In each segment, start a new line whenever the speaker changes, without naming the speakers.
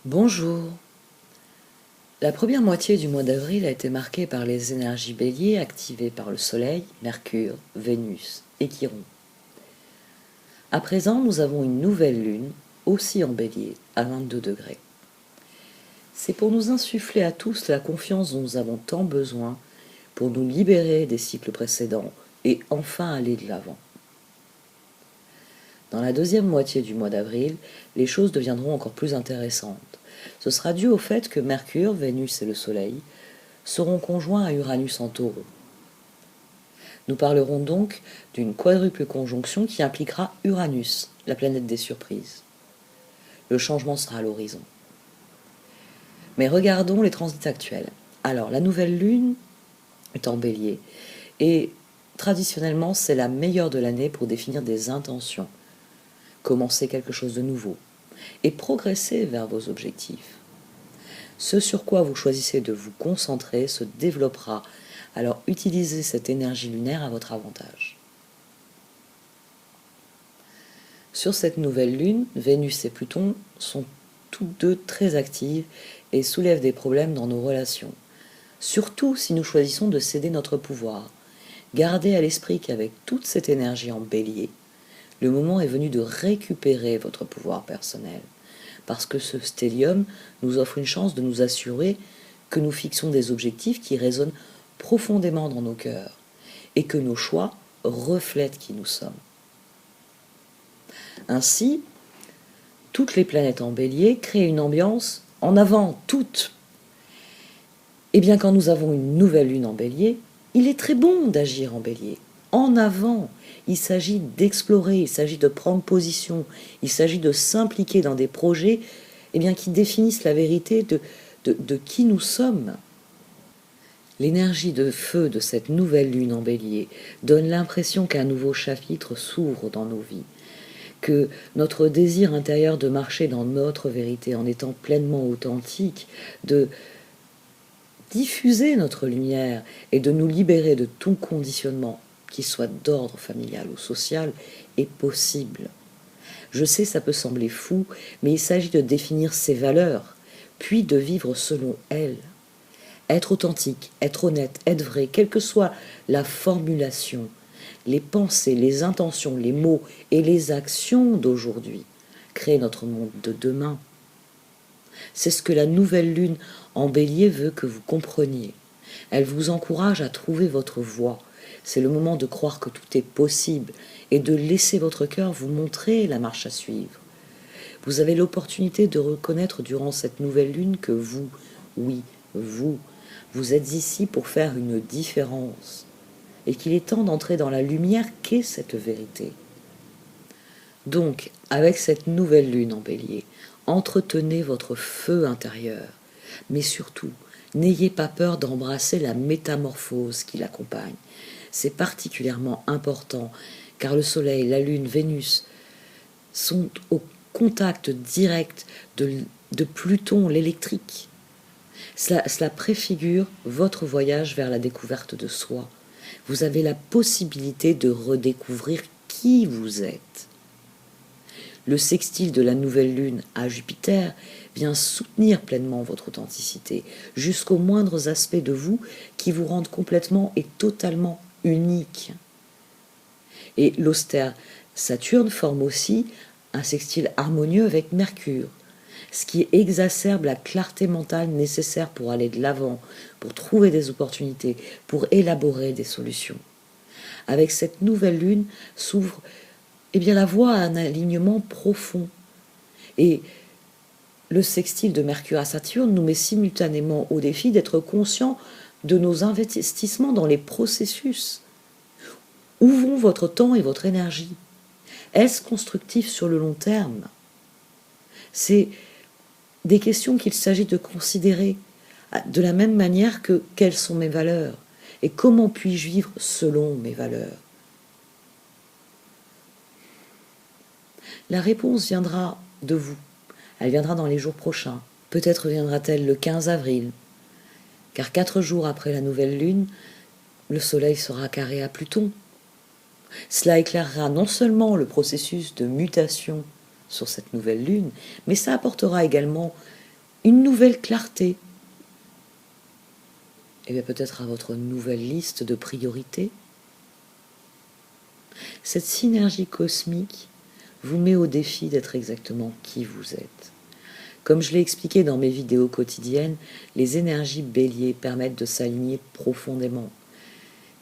Bonjour. La première moitié du mois d'avril a été marquée par les énergies béliers activées par le Soleil, Mercure, Vénus et Chiron. À présent, nous avons une nouvelle lune, aussi en bélier, à 22 degrés. C'est pour nous insuffler à tous la confiance dont nous avons tant besoin pour nous libérer des cycles précédents et enfin aller de l'avant. Dans la deuxième moitié du mois d'avril, les choses deviendront encore plus intéressantes. Ce sera dû au fait que Mercure, Vénus et le Soleil seront conjoints à Uranus en Taureau. Nous parlerons donc d'une quadruple conjonction qui impliquera Uranus, la planète des surprises. Le changement sera à l'horizon. Mais regardons les transits actuels. Alors, la nouvelle lune est en bélier et traditionnellement, c'est la meilleure de l'année pour définir des intentions, commencer quelque chose de nouveau et progresser vers vos objectifs. Ce sur quoi vous choisissez de vous concentrer se développera, alors utilisez cette énergie lunaire à votre avantage. Sur cette nouvelle lune, Vénus et Pluton sont toutes deux très actives et soulèvent des problèmes dans nos relations. Surtout si nous choisissons de céder notre pouvoir. Gardez à l'esprit qu'avec toute cette énergie en bélier, le moment est venu de récupérer votre pouvoir personnel. Parce que ce stellium nous offre une chance de nous assurer que nous fixons des objectifs qui résonnent profondément dans nos cœurs et que nos choix reflètent qui nous sommes. Ainsi, toutes les planètes en bélier créent une ambiance en avant, toutes. Et bien quand nous avons une nouvelle lune en bélier, il est très bon d'agir en bélier, en avant. Il s'agit d'explorer, il s'agit de prendre position, il s'agit de s'impliquer dans des projets qui définissent la vérité de qui nous sommes. L'énergie de feu de cette nouvelle lune en bélier donne l'impression qu'un nouveau chapitre s'ouvre dans nos vies, que notre désir intérieur de marcher dans notre vérité en étant pleinement authentique, de diffuser notre lumière et de nous libérer de tout conditionnement, qu'il soit d'ordre familial ou social, est possible. Je sais, ça peut sembler fou, mais il s'agit de définir ses valeurs, puis de vivre selon elles. Être authentique, être honnête, être vrai, quelle que soit la formulation, les pensées, les intentions, les mots et les actions d'aujourd'hui créent notre monde de demain. C'est ce que la nouvelle lune en bélier veut que vous compreniez. Elle vous encourage à trouver votre voie. C'est le moment de croire que tout est possible et de laisser votre cœur vous montrer la marche à suivre. Vous avez l'opportunité de reconnaître durant cette nouvelle lune que vous, oui, vous êtes ici pour faire une différence et qu'il est temps d'entrer dans la lumière qu'est cette vérité. Donc, avec cette nouvelle lune en bélier, entretenez votre feu intérieur, mais surtout, n'ayez pas peur d'embrasser la métamorphose qui l'accompagne. C'est particulièrement important, car le Soleil, la Lune, Vénus sont au contact direct de Pluton, l'électrique. Cela préfigure votre voyage vers la découverte de soi. Vous avez la possibilité de redécouvrir qui vous êtes. Le sextile de la nouvelle lune à Jupiter vient soutenir pleinement votre authenticité, jusqu'aux moindres aspects de vous qui vous rendent complètement et totalement unique. Et l'austère Saturne forme aussi un sextile harmonieux avec Mercure, ce qui exacerbe la clarté mentale nécessaire pour aller de l'avant, pour trouver des opportunités, pour élaborer des solutions. Avec cette nouvelle lune s'ouvre la voie à un alignement profond. Et le sextile de Mercure à Saturne nous met simultanément au défi d'être conscients de nos investissements dans les processus. Où vont votre temps et votre énergie? Est-ce constructif sur le long terme? C'est des questions qu'il s'agit de considérer de la même manière que quelles sont mes valeurs et comment puis-je vivre selon mes valeurs. La réponse viendra de vous. Elle viendra dans les jours prochains. Peut-être viendra-t-elle le 15 avril, car 4 jours après la nouvelle lune, le Soleil sera carré à Pluton. Cela éclairera non seulement le processus de mutation sur cette nouvelle lune, mais ça apportera également une nouvelle clarté, et bien peut-être à votre nouvelle liste de priorités. Cette synergie cosmique vous met au défi d'être exactement qui vous êtes. Comme je l'ai expliqué dans mes vidéos quotidiennes, les énergies bélier permettent de s'aligner profondément.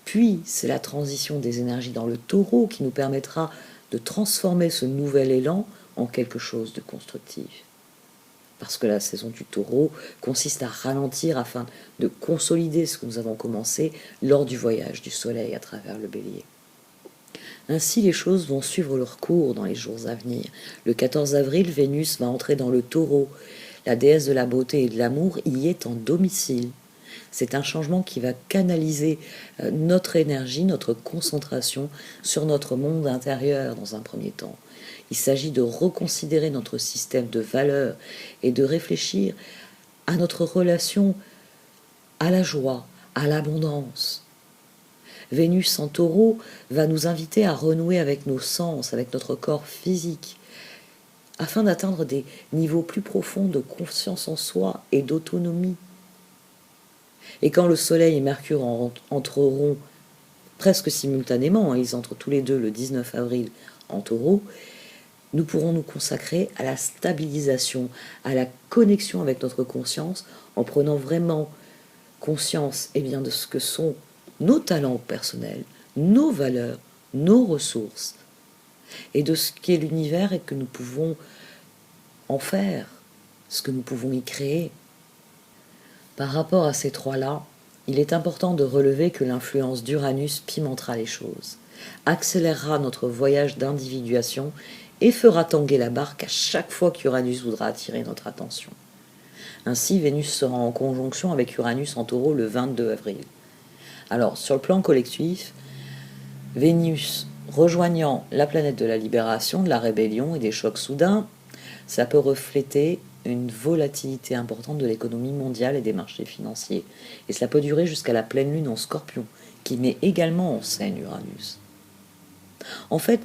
Puis, c'est la transition des énergies dans le taureau qui nous permettra de transformer ce nouvel élan en quelque chose de constructif. Parce que la saison du taureau consiste à ralentir afin de consolider ce que nous avons commencé lors du voyage du soleil à travers le bélier. Ainsi, les choses vont suivre leur cours dans les jours à venir. Le 14 avril, Vénus va entrer dans le taureau. La déesse de la beauté et de l'amour y est en domicile. C'est un changement qui va canaliser notre énergie, notre concentration sur notre monde intérieur dans un premier temps. Il s'agit de reconsidérer notre système de valeurs et de réfléchir à notre relation à la joie, à l'abondance. Vénus en taureau va nous inviter à renouer avec nos sens, avec notre corps physique, afin d'atteindre des niveaux plus profonds de confiance en soi et d'autonomie. Et quand le Soleil et Mercure entreront presque simultanément, ils entrent tous les deux le 19 avril en taureau, nous pourrons nous consacrer à la stabilisation, à la connexion avec notre conscience, en prenant vraiment conscience de ce que sont nos talents personnels, nos valeurs, nos ressources, et de ce qu'est l'univers et que nous pouvons en faire, ce que nous pouvons y créer. Par rapport à ces trois-là, il est important de relever que l'influence d'Uranus pimentera les choses, accélérera notre voyage d'individuation et fera tanguer la barque à chaque fois qu'Uranus voudra attirer notre attention. Ainsi, Vénus sera en conjonction avec Uranus en taureau le 22 avril. Alors, sur le plan collectif, Vénus rejoignant la planète de la libération, de la rébellion et des chocs soudains, ça peut refléter une volatilité importante de l'économie mondiale et des marchés financiers. Et cela peut durer jusqu'à la pleine lune en Scorpion, qui met également en scène Uranus. En fait,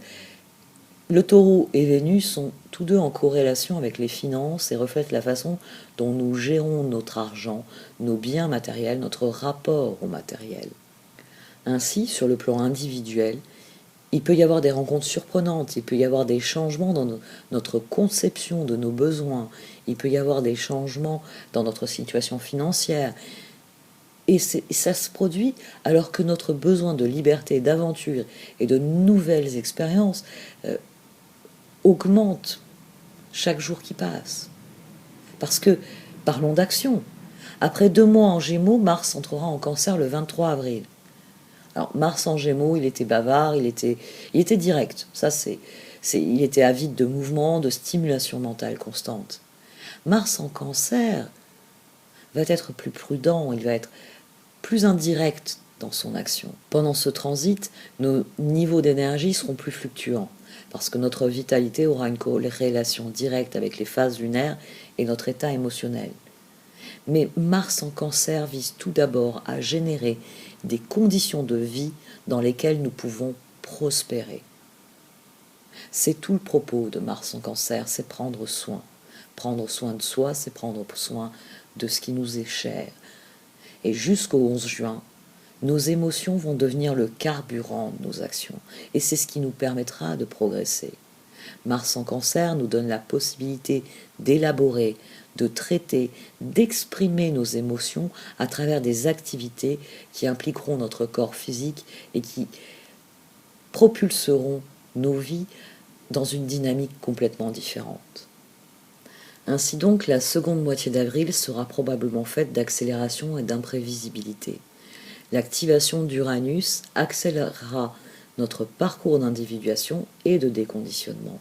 le taureau et Vénus sont tous deux en corrélation avec les finances et reflètent la façon dont nous gérons notre argent, nos biens matériels, notre rapport au matériel. Ainsi, sur le plan individuel, il peut y avoir des rencontres surprenantes, il peut y avoir des changements dans notre conception de nos besoins, il peut y avoir des changements dans notre situation financière. Et ça se produit alors que notre besoin de liberté, d'aventure et de nouvelles expériences augmente chaque jour qui passe. Parce que, parlons d'action. Après 2 mois en Gémeaux, Mars entrera en Cancer le 23 avril. Alors, Mars en Gémeaux, il était bavard, il était direct. Il était avide de mouvement, de stimulation mentale constante. Mars en Cancer va être plus prudent, il va être plus indirect dans son action. Pendant ce transit, nos niveaux d'énergie seront plus fluctuants, parce que notre vitalité aura une corrélation directe avec les phases lunaires et notre état émotionnel. Mais Mars en Cancer vise tout d'abord à générer des conditions de vie dans lesquelles nous pouvons prospérer. C'est tout le propos de Mars en Cancer, c'est prendre soin. Prendre soin de soi, c'est prendre soin de ce qui nous est cher. Et jusqu'au 11 juin, nos émotions vont devenir le carburant de nos actions. Et c'est ce qui nous permettra de progresser. Mars en Cancer nous donne la possibilité d'élaborer, de traiter, d'exprimer nos émotions à travers des activités qui impliqueront notre corps physique et qui propulseront nos vies dans une dynamique complètement différente. Ainsi donc, la seconde moitié d'avril sera probablement faite d'accélération et d'imprévisibilité. L'activation d'Uranus accélérera notre parcours d'individuation et de déconditionnement.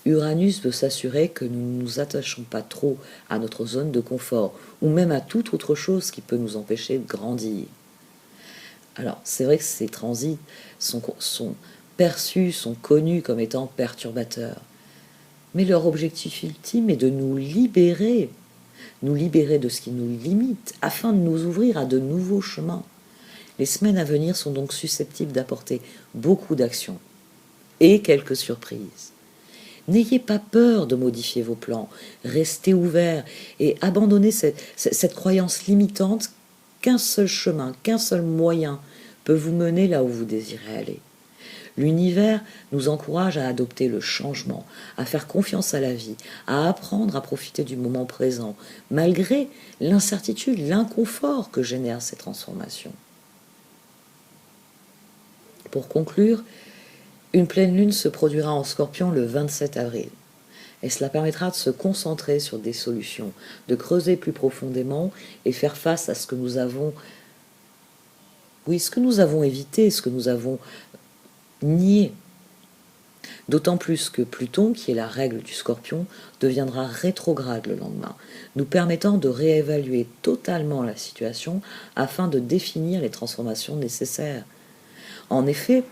Uranus veut s'assurer que nous ne nous attachons pas trop à notre zone de confort, ou même à toute autre chose qui peut nous empêcher de grandir. Alors, c'est vrai que ces transits sont perçus, sont connus comme étant perturbateurs. Mais leur objectif ultime est de nous libérer de ce qui nous limite, afin de nous ouvrir à de nouveaux chemins. Les semaines à venir sont donc susceptibles d'apporter beaucoup d'actions et quelques surprises. N'ayez pas peur de modifier vos plans, restez ouverts et abandonnez cette croyance limitante qu'un seul chemin, qu'un seul moyen peut vous mener là où vous désirez aller. L'univers nous encourage à adopter le changement, à faire confiance à la vie, à apprendre à profiter du moment présent, malgré l'incertitude, l'inconfort que génèrent ces transformations. Pour conclure, une pleine lune se produira en Scorpion le 27 avril. Et cela permettra de se concentrer sur des solutions, de creuser plus profondément et faire face à ce que nous avons, oui, ce que nous avons évité, ce que nous avons nié. D'autant plus que Pluton, qui est la règle du Scorpion, deviendra rétrograde le lendemain, nous permettant de réévaluer totalement la situation afin de définir les transformations nécessaires. En effet,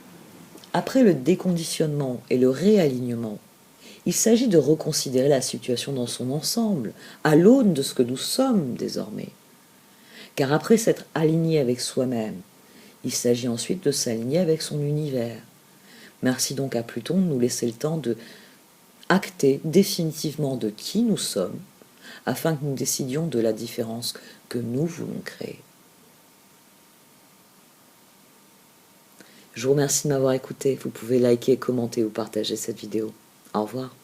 après le déconditionnement et le réalignement, il s'agit de reconsidérer la situation dans son ensemble, à l'aune de ce que nous sommes désormais. Car après s'être aligné avec soi-même, il s'agit ensuite de s'aligner avec son univers. Merci donc à Pluton de nous laisser le temps de acter définitivement de qui nous sommes, afin que nous décidions de la différence que nous voulons créer. Je vous remercie de m'avoir écouté. Vous pouvez liker, commenter ou partager cette vidéo. Au revoir.